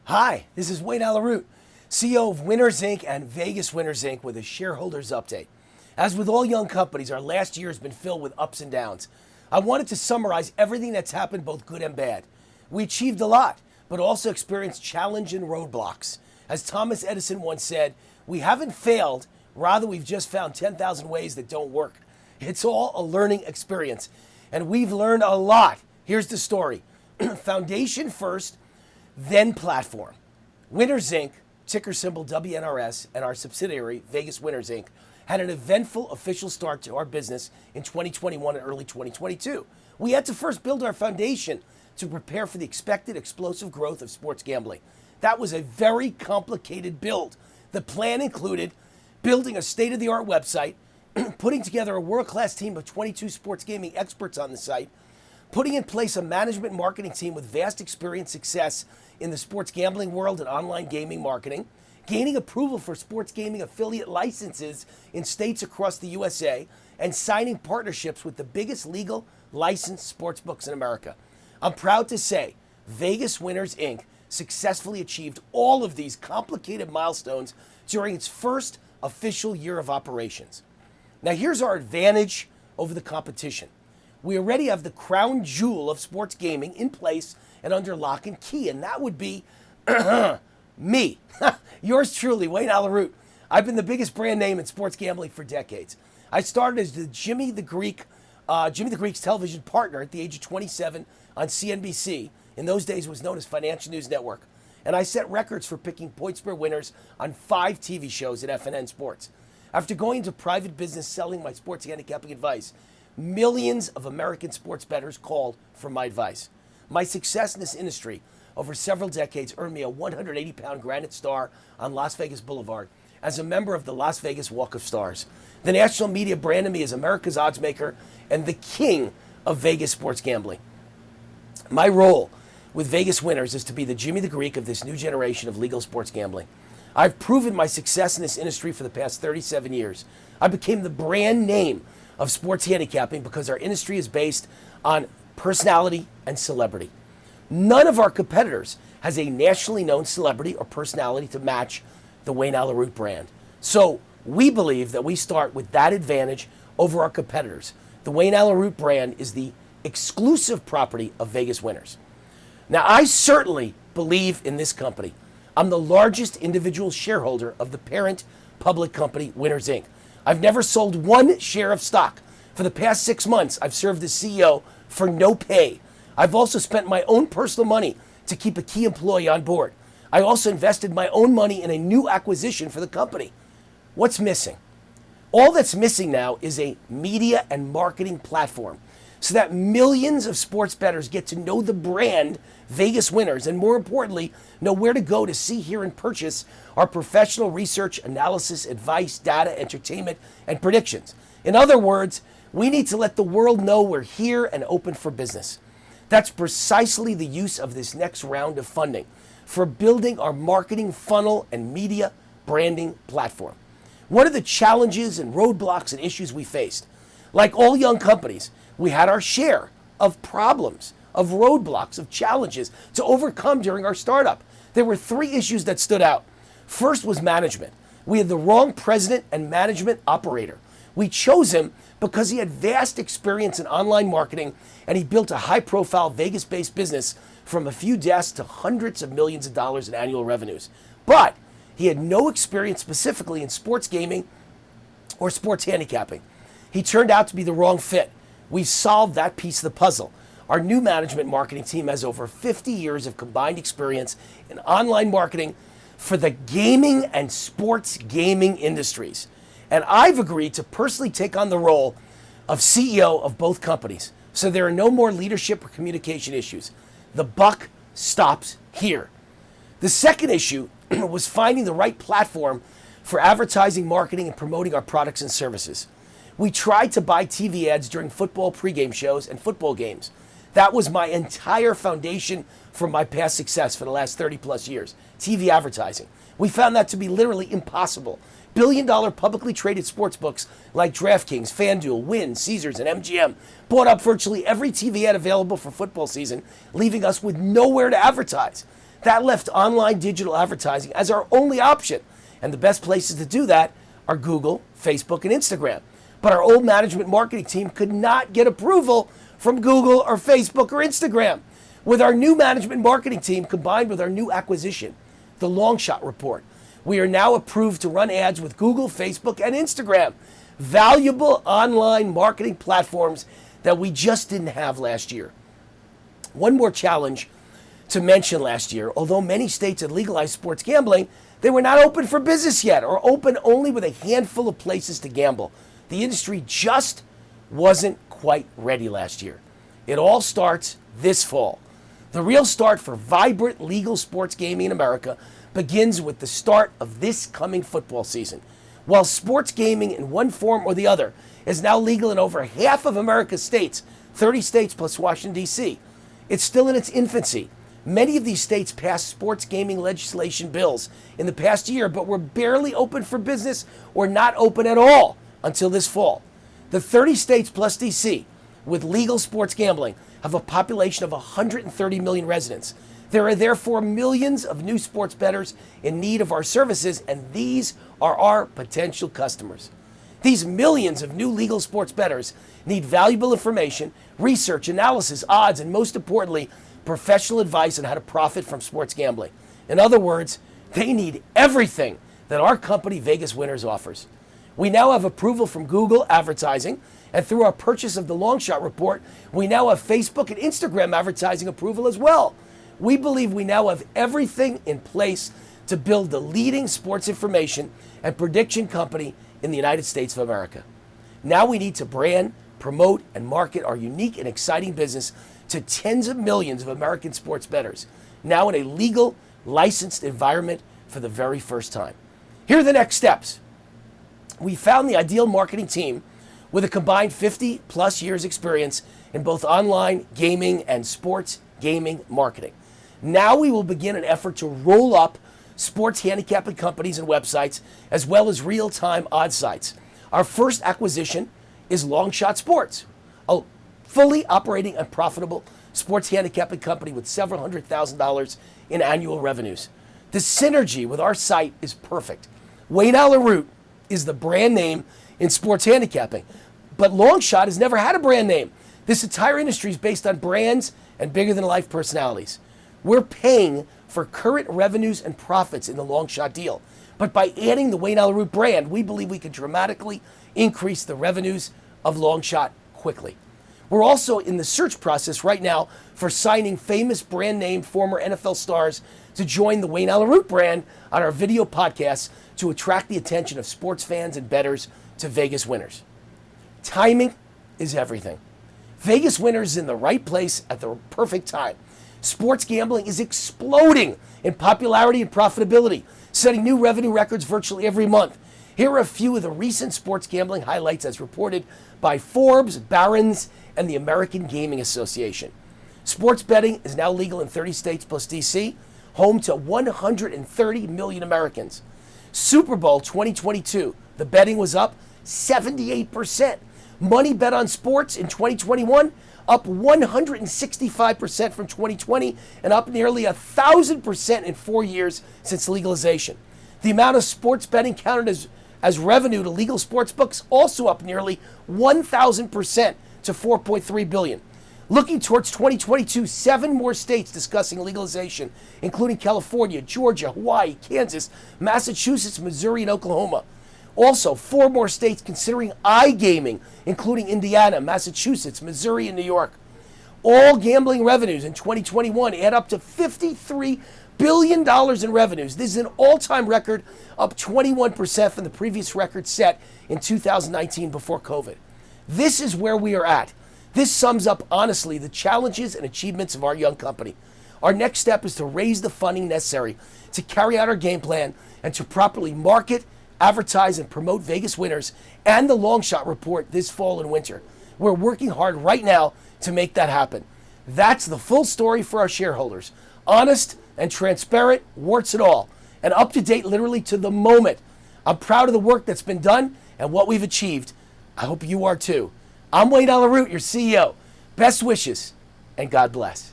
Hi, this is Wayne Allyn, CEO of Winners Inc. and Vegas Winners Inc. with a shareholders update. As with all young companies, our last year has been filled with ups and downs. I wanted to summarize everything that's happened, both good and bad. We achieved a lot, but also experienced challenge and roadblocks. As Thomas Edison once said, we haven't failed, rather we've just found 10,000 ways that don't work. It's all a learning experience, and we've learned a lot. Here's the story. Foundation first, then platform. Winners Inc., ticker symbol WNRS, and our subsidiary, Vegas Winners Inc., had an eventful official start to our business in 2021 and early 2022. We had to first build our foundation to prepare for the expected explosive growth of sports gambling. That was a very complicated build. The plan included building a state-of-the-art website, putting together a world-class team of 22 sports gaming experts on the site, putting in place a management marketing team with vast experience success in the sports gambling world and online gaming marketing, gaining approval for sports gaming affiliate licenses in states across the USA, and signing partnerships with the biggest legal licensed sports books in America. I'm proud to say Vegas Winners Inc. successfully achieved all of these complicated milestones during its first official year of operations. Now here's our advantage over the competition. We already have the crown jewel of sports gaming in place and under lock and key, and that would be me. Yours truly, Wayne Allyn. I've been the biggest brand name in sports gambling for decades. I started as the Jimmy the Greek's television partner at the age of 27 on CNBC. In those days, it was known as Financial News Network. And I set records for picking point spread winners on 5 TV shows at FNN Sports. After going into private business selling my sports handicapping advice, millions of American sports bettors called for my advice. My success in this industry over several decades earned me a 180-pound granite star on Las Vegas Boulevard as a member of the Las Vegas Walk of Stars. The national media branded me as America's oddsmaker and the king of Vegas sports gambling. My role with Vegas Winners is to be the Jimmy the Greek of this new generation of legal sports gambling. I've proven my success in this industry for the past 37 years. I became the brand name of sports handicapping because our industry is based on personality and celebrity. None of our competitors has a nationally known celebrity or personality to match the Wayne Allyn brand. So we believe that we start with that advantage over our competitors. The Wayne Allyn brand is the exclusive property of Vegas Winners. Now, I certainly believe in this company. I'm the largest individual shareholder of the parent public company, Winners Inc. I've never sold one share of stock. For the past 6 months, I've served as CEO for no pay. I've also spent my own personal money to keep a key employee on board. I also invested my own money in a new acquisition for the company. What's missing? All that's missing now is a media and marketing platform so that millions of sports bettors get to know the brand Vegas Winners and, more importantly, know where to go to see, hear, and purchase our professional research, analysis, advice, data, entertainment, and predictions. In other words, we need to let the world know we're here and open for business. That's precisely the use of this next round of funding for building our marketing funnel and media branding platform. What are the challenges and roadblocks and issues we faced? Like all young companies, we had our share of problems, of roadblocks, of challenges to overcome during our startup. There were 3 issues that stood out. First was management. We had the wrong president and management operator. We chose him because he had vast experience in online marketing and he built a high-profile Vegas-based business from a few desks to hundreds of millions of dollars in annual revenues. But he had no experience specifically in sports gaming or sports handicapping. He turned out to be the wrong fit. We've solved that piece of the puzzle. Our new management marketing team has over 50 years of combined experience in online marketing for the gaming and sports gaming industries. And I've agreed to personally take on the role of CEO of both companies, so there are no more leadership or communication issues. The buck stops here. The second issue was finding the right platform for advertising, marketing, and promoting our products and services. We tried to buy TV ads during football pregame shows and football games. That was my entire foundation for my past success for the last 30 plus years, TV advertising. We found that to be literally impossible. Billion-dollar publicly traded sports books like DraftKings, FanDuel, Wynn, Caesars, and MGM bought up virtually every TV ad available for football season, leaving us with nowhere to advertise. That left online digital advertising as our only option. And the best places to do that are Google, Facebook, and Instagram. But our old management marketing team could not get approval from Google or Facebook or Instagram. With our new management marketing team combined with our new acquisition, the Long Shot Report, we are now approved to run ads with Google, Facebook, and Instagram. Valuable online marketing platforms that we just didn't have last year. One more challenge to mention last year: although many states had legalized sports gambling, they were not open for business yet, or open only with a handful of places to gamble. The industry just wasn't quite ready last year. It all starts this fall. The real start for vibrant legal sports gaming in America begins with the start of this coming football season. While sports gaming in one form or the other is now legal in over half of America's states, 30 states plus Washington, D.C., it's still in its infancy. Many of these states passed sports gaming legislation bills in the past year, but were barely open for business or not open at all until this fall. The 30 states plus D.C. with legal sports gambling have a population of 130 million residents. There are therefore millions of new sports bettors in need of our services, and these are our potential customers. These millions of new legal sports bettors need valuable information, research, analysis, odds, and most importantly, professional advice on how to profit from sports gambling. In other words, they need everything that our company Vegas Winners offers. We now have approval from Google advertising, and through our purchase of the Long Shot Report, we now have Facebook and Instagram advertising approval as well. We believe we now have everything in place to build the leading sports information and prediction company in the United States of America. Now we need to brand, promote, and market our unique and exciting business to tens of millions of American sports bettors, now in a legal, licensed environment for the very first time. Here are the next steps. We found the ideal marketing team with a combined 50 plus years experience in both online gaming and sports gaming marketing. Now we will begin an effort to roll up sports handicapping companies and websites, as well as real-time odds sites. Our first acquisition is Long Shot Sports, a fully operating and profitable sports handicapping company with several $100,000 in annual revenues. The synergy with our site is perfect. Allyn is the brand name in sports handicapping, but Long Shot has never had a brand name. This entire industry is based on brands and bigger-than-life personalities. We're paying for current revenues and profits in the Long Shot deal, but by adding the Allyn brand, we believe we can dramatically increase the revenues of Long Shot quickly. We're also in the search process right now for signing famous brand name former NFL stars to join the Allyn brand on our video podcasts to attract the attention of sports fans and bettors to Vegas Winners. Timing is everything. Vegas Winners is in the right place at the perfect time. Sports gambling is exploding in popularity and profitability, setting new revenue records virtually every month. Here are a few of the recent sports gambling highlights as reported by Forbes, Barron's, and the American Gaming Association. Sports betting is now legal in 30 states plus DC, home to 130 million Americans. Super Bowl 2022, the betting was up 78%. Money bet on sports in 2021, up 165% from 2020 and up nearly 1,000% in 4 years since legalization. The amount of sports betting counted as revenue to legal sports books also up nearly 1,000% to $4.3 billion. Looking towards 2022, 7 more states discussing legalization, including California, Georgia, Hawaii, Kansas, Massachusetts, Missouri, and Oklahoma. Also, 4 more states considering iGaming, including Indiana, Massachusetts, Missouri, and New York. All gambling revenues in 2021 add up to $53 billion in revenues. This is an all-time record, up 21% from the previous record set in 2019 before COVID. This is where we are at. This sums up, honestly, the challenges and achievements of our young company. Our next step is to raise the funding necessary to carry out our game plan and to properly market, advertise, and promote Vegas Winners and the Long Shot Report this fall and winter. We're working hard right now to make that happen. That's the full story for our shareholders. Honest and transparent, warts and all, and up to date literally to the moment. I'm proud of the work that's been done and what we've achieved. I hope you are too. I'm Allyn, your CEO. Best wishes, and God bless.